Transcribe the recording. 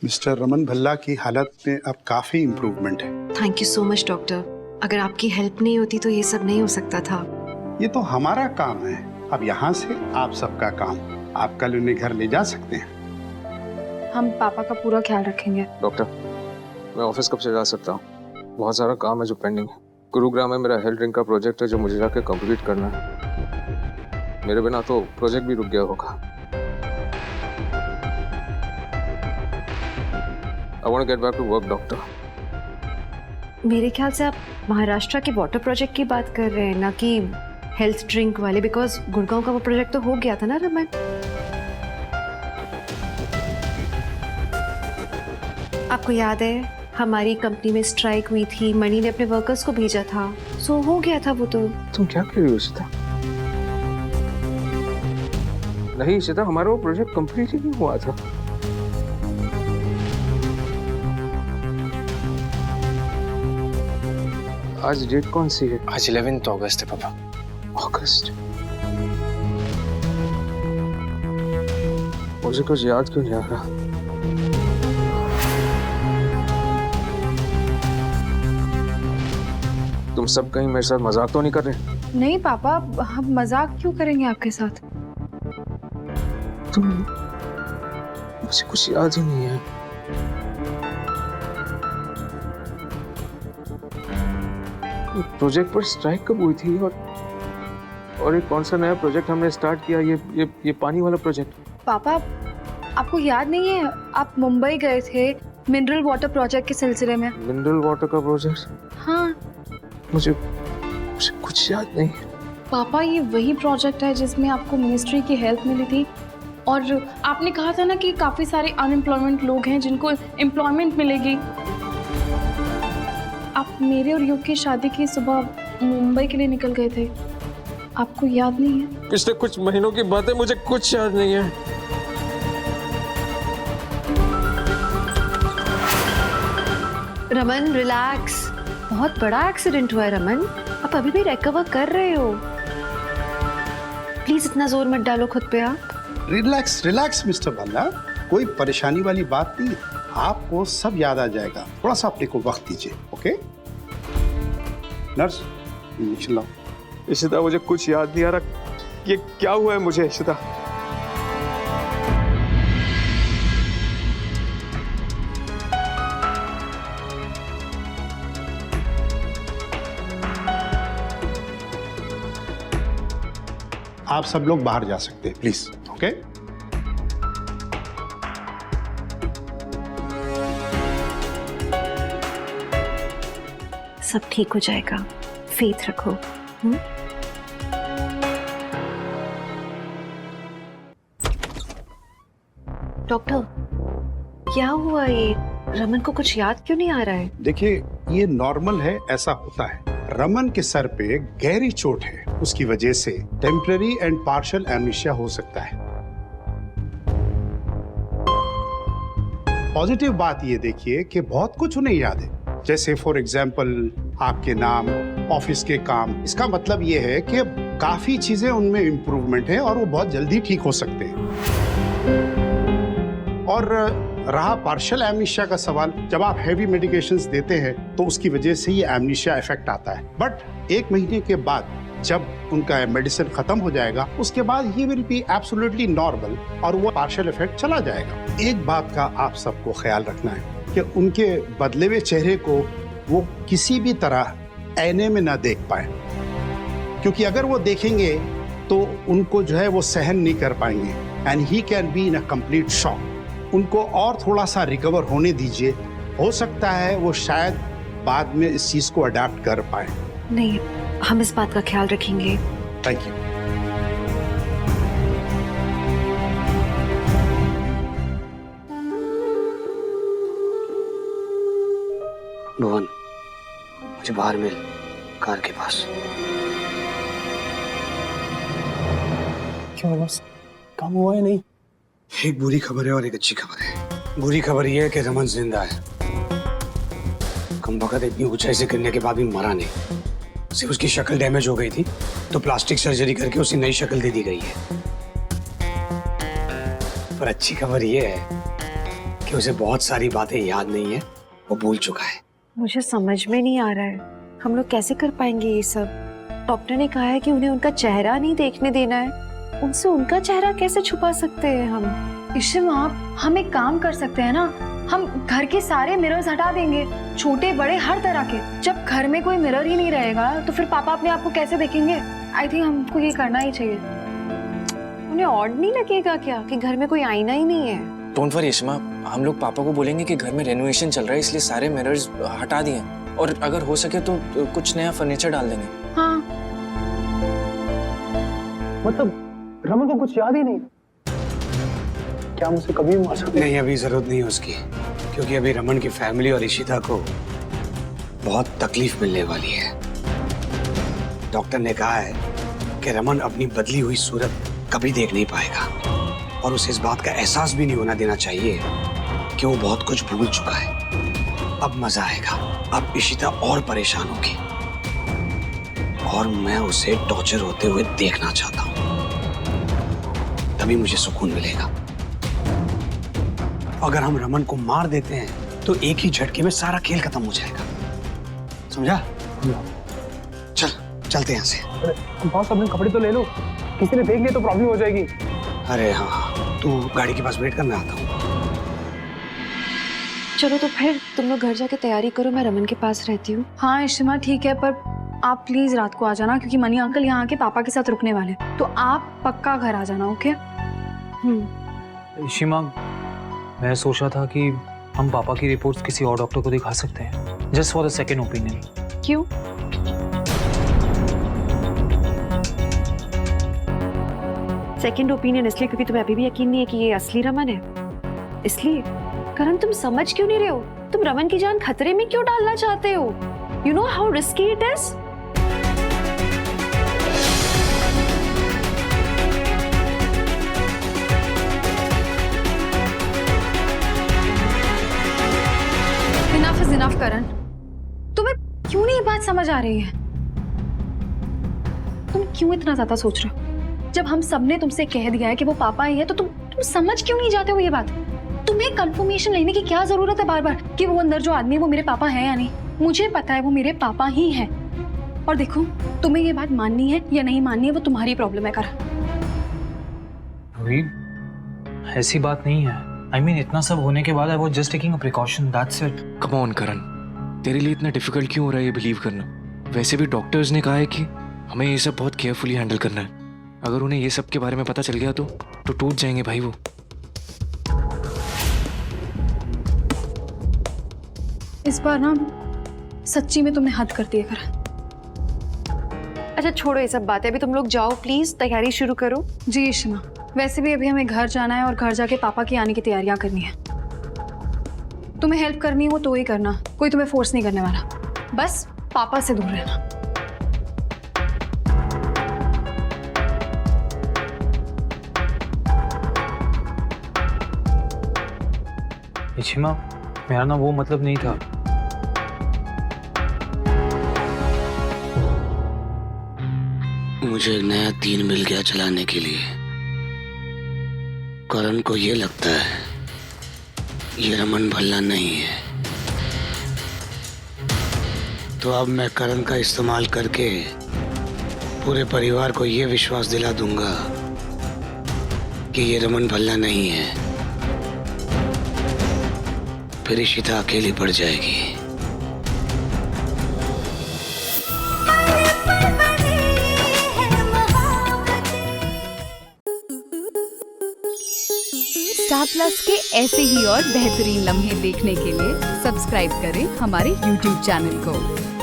Mister Raman Bhalla की हालत में अब काफी इम्प्रूवमेंट है। Thank you so much doctor. अगर आपकी हेल्प नहीं होती तो ये सब नहीं हो सकता था। ये तो हमारा काम है, अब यहाँ से आप सबका काम। आप कल उन्हें घर ले जा सकते हैं। हम पापा का पूरा ख्याल रखेंगे। डॉक्टर, मैं ऑफिस कब से जा सकता हूँ? बहुत सारा काम है जो पेंडिंग है। गुरुग्राम में मेरा हेल्थ ड्रिंक का प्रोजेक्ट है जो मुझे जाके कंप्लीट करना है। मेरे बिना तो प्रोजेक्ट भी रुक गया होगा। I want to get back to work, doctor. मेरे ख्याल से आप महाराष्ट्र के वाटर प्रोजेक्ट की बात कर रहे हैं, ना कि हेल्थ ड्रिंक वाले, बिकॉज गुड़गांव का वो प्रोजेक्ट तो हो गया था ना रमन। आपको याद है हमारी कंपनी में स्ट्राइक हुई थी, मणि ने अपने वर्कर्स को भेजा था, सो हो गया था वो तो। तुम क्या कह रही हो सीता? नहीं सीता, हमारा वो प्रोजेक्ट कंप्लीट ही नहीं हुआ था। आज डेट कौन सी है? आज 11 अगस्त है पापा। अगस्त? मुझे कुछ याद क्यों नहीं आ रहा? तुम सब कहीं मेरे साथ मजाक तो नहीं कर रहे? नहीं पापा, हम मजाक क्यों करेंगे आपके साथ? तुम, मुझे कुछ याद ही नहीं है। प्रोजेक्ट पर स्ट्राइक कब हुई थी और एक कौन सा नया प्रोजेक्ट हमने स्टार्ट किया? ये पानी वाला प्रोजेक्ट। पापा, आपको याद नहीं है आप मुंबई गए थे मिनरल वाटर प्रोजेक्ट के सिलसिले में? मिनरल वाटर का प्रोजेक्ट? हाँ। मुझे कुछ याद नहीं है। पापा, ये वही प्रोजेक्ट है जिसमें आपको मिनिस्ट्री की हेल्प मिली थी और आपने कहा था ना कि काफी सारे अनएम्प्लॉयमेंट लोग हैं जिनको एम्प्लॉयमेंट मिलेगी। आप मेरे और युग की शादी की सुबह मुंबई के लिए निकल गए थे, आपको याद नहीं है? पिछले कुछ महीनों की बात है, मुझे कुछ याद नहीं है। रमन रिलैक्स, बहुत बड़ा एक्सीडेंट हुआ है रमन, आप अभी भी रिकवर कर रहे हो। प्लीज इतना जोर मत डालो खुद पे आप। रिलैक्स रिलैक्स मिस्टर भल्ला, कोई परेशानी वाली बात नहीं है। आपको सब याद आ जाएगा, थोड़ा सा अपने को वक्त दीजिए। ओके नर्स, इंजेक्शन लाओ। इशिता, मुझे कुछ याद नहीं आ रहा, ये क्या हुआ है मुझे? इशिता, आप सब लोग बाहर जा सकते हैं प्लीज। ओके सब ठीक हो जाएगा, फेथ रखो। डॉक्टर, क्या हुआ? ये रमन को कुछ याद क्यों नहीं आ रहा है? देखिए, ये नॉर्मल है, ऐसा होता है। रमन के सर पे गहरी चोट है, उसकी वजह से टेम्पररी एंड पार्शियल एमनेशिया हो सकता है। पॉजिटिव बात ये देखिए कि बहुत कुछ उन्हें याद है, जैसे फॉर एग्जाम्पल आपके नाम, ऑफिस के काम। इसका मतलब ये है कि अब काफी चीजें उनमें इम्प्रूवमेंट है और वो बहुत जल्दी ठीक हो सकते हैं। और रहा पार्शियल एमनेशिया का सवाल, जब आप हैवी मेडिकेशंस देते हैं तो उसकी वजह से ये एमनेशिया इफेक्ट आता है, बट 1 महीने के बाद जब उनका मेडिसिन खत्म हो जाएगा उसके बाद he will be absolutely normal और वो पार्शियल इफेक्ट चला जाएगा। एक बात का आप सबको ख्याल रखना है कि उनके बदले हुए चेहरे को वो किसी भी तरह आईने में ना देख पाए, क्योंकि अगर वो देखेंगे तो उनको जो है वो सहन नहीं कर पाएंगे and he can be in a complete shock. उनको और थोड़ा सा रिकवर होने दीजिए, हो सकता है वो शायद बाद में इस चीज को अडैप्ट कर पाए। नहीं, हम इस बात का ख्याल रखेंगे। Thank you. भुवन, मुझे बाहर मिल, कार के पास। क्यों बस, काम हुआ है नहीं? एक बुरी खबर है और एक अच्छी खबर है। बुरी खबर यह है कि रमन जिंदा है। कम वक्त इतनी ऊंचाई से गिरने के बाद भी मरा नहीं। सिर्फ उसकी शक्ल डैमेज हो गई थी तो प्लास्टिक सर्जरी करके उसे नई शक्ल दे दी गई है। पर अच्छी खबर यह है कि उसे बहुत सारी बातें याद नहीं है, वो भूल चुका है। मुझे समझ में नहीं आ रहा है हम लोग कैसे कर पाएंगे ये सब। डॉक्टर ने कहा है कि उन्हें उनका चेहरा नहीं देखने देना है, उनसे उनका चेहरा कैसे छुपा सकते हैं हम? इशिम आप, हम एक काम कर सकते हैं ना, हम घर के सारे मिरर्स हटा देंगे, छोटे बड़े हर तरह के। जब घर में कोई मिरर ही नहीं रहेगा तो फिर पापा अपने आप को कैसे देखेंगे? आई थिंक हमको ये करना ही चाहिए। उन्हें ऑड नहीं लगेगा क्या कि घर में कोई आईना ही नहीं है? डोंट वरी इश्मा, हम लोग पापा को बोलेंगे कि घर में रेनोवेशन चल रहा है इसलिए सारे मिरर्स हटा दिए हैं, और अगर हो सके तो कुछ नया फर्नीचर डाल देंगे। हाँ मतलब रमन को कुछ याद ही नहीं? क्या मुझसे कभी मार सकते? नहीं, अभी जरूरत नहीं है उसकी, क्योंकि अभी रमन की फैमिली और इशिता को बहुत तकलीफ मिलने वाली है। डॉक्टर ने कहा है कि रमन अपनी बदली हुई सूरत कभी देख नहीं पाएगा, और उसे इस बात का एहसास भी नहीं होना देना चाहिए कि वो बहुत कुछ भूल चुका है। अब मजा आएगा, अब इशिता और परेशान होगी, और मैं उसे टॉर्चर होते हुए देखना चाहता हूँ, तभी मुझे सुकून मिलेगा। अगर हम रमन को मार देते हैं तो एक ही झटके में सारा खेल खत्म हो जाएगा, समझा? चल चलते हैं यहाँ से। बॉस अपने कपड़े तो ले लो, किसी ने देख लिया तो प्रॉब्लम हो जाएगी। अरे हाँ, तू गाड़ी के पास वेट कर, मैं आता हूँ। चलो तो फिर तुम लोग घर जाके तैयारी करो, मैं रमन के पास रहती हूँ। हाँ इशिमा ठीक है, पर आप प्लीज रात को आ जाना, क्योंकि मनी अंकल यहाँ आके पापा के साथ रुकने वाले हैं, तो आप पक्का घर आ जाना। ओके? इशिमा, मैं सोच रहा था कि हम पापा की रिपोर्ट्स किसी और डॉक्टर को दिखा सकते हैं, just for the second opinion. क्यों? सेकंड ओपिनियन इसलिए क्योंकि तुम्हें अभी भी यकीन नहीं है कि ये असली रमन है, इसलिए? करण तुम समझ क्यों नहीं रहे हो? तुम रमन की जान खतरे में क्यों डालना चाहते हो? You know how risky it is. Enough is enough Karan, तुम्हें क्यों नहीं ये बात समझ आ रही है? तुम क्यों इतना ज्यादा सोच रहे हो? जब हम सबने तुमसे कह दिया है कि वो पापा ही है, तो तुम समझ क्यों नहीं जाते हो ये बात? तुम्हें कंफर्मेशन लेने की क्या जरूरत है बार बार कि वो अंदर जो आदमी है वो मेरे पापा है या नहीं? मुझे पता है वो मेरे पापा ही हैं। और देखो, तुम्हें ये बात माननी है या नहीं माननी है वो तुम्हारी प्रॉब्लम है करण। अभी ऐसी बात नहीं है। I mean, इतना सब होने के बाद I was just taking a precaution, that's it. Come on Karan, तेरे लिए इतना डिफिकल्ट क्यों हो रहा है ये बिलीव करना? वैसे भी डॉक्टर्स ने कहा है कि हमें ये सब बहुत केयरफुली हैंडल करना है। अगर उन्हें ये सब के बारे में पता चल गया तो टूट जाएंगे भाई वो। इस बार ना सच्ची में तुमने हद कर दी है करण। अच्छा छोड़ो ये सब बातें, अभी तुम लोग जाओ प्लीज, तैयारी शुरू करो। जी इशिमा, वैसे भी अभी हमें घर जाना है और घर जाके पापा की आने की तैयारियां करनी है। तुम्हें हेल्प करनी हो तो ही करना, कोई तुम्हें फोर्स नहीं करने वाला, बस पापा से दूर रहना। इशिमा, मेरा ना वो मतलब नहीं था। मुझे नया तीन मिल गया चलाने के लिए। करण को ये लगता है ये रमन भल्ला नहीं है, तो अब मैं करण का इस्तेमाल करके पूरे परिवार को ये विश्वास दिला दूंगा कि ये रमन भल्ला नहीं है। फिर इशिता अकेली पड़ जाएगी। स्टार प्लस के ऐसे ही और बेहतरीन लम्हे देखने के लिए सब्सक्राइब करें हमारे YouTube चैनल को।